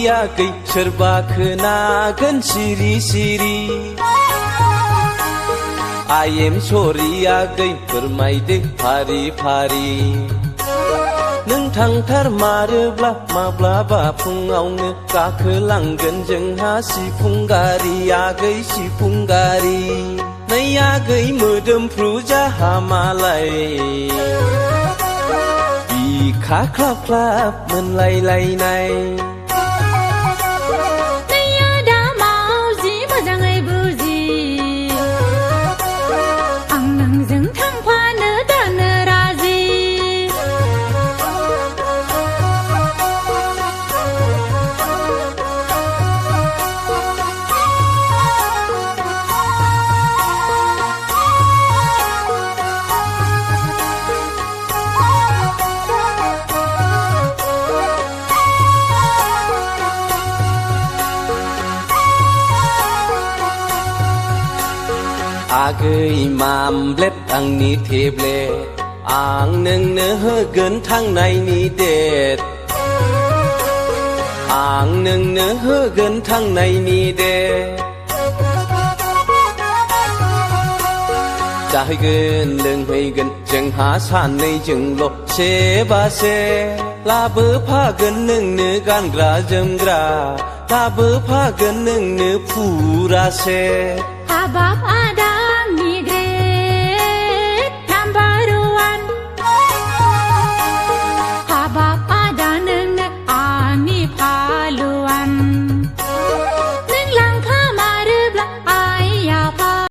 याखै सोरबा खोनागोन सिरि सिरि I am sorry आगै फोरमायदो फारि फारि नों थांथारमारोब्ला माब्लाबा फुङावनो गाखोलांगोन जोंहा सिफुं गारि आगै सिफुं गारि नै आगै मोदोमफ्रु जाहा मालाय बिखा ख्लाब ख्लाब मोनलायलायनाय आगै मामब्लेट आंनि टेब्लेट आं नोंनो होगोन थांनायनि डेट आं नोंनो होगोन थांनायनि डेट जाहैगोन लोंहैगोन जोंहा सानैजोंल' सेबासे लाबोफागोन नोंनो गानग्रा जोमग्रा लाबोफागोन नोंनो फुरासे हाबाब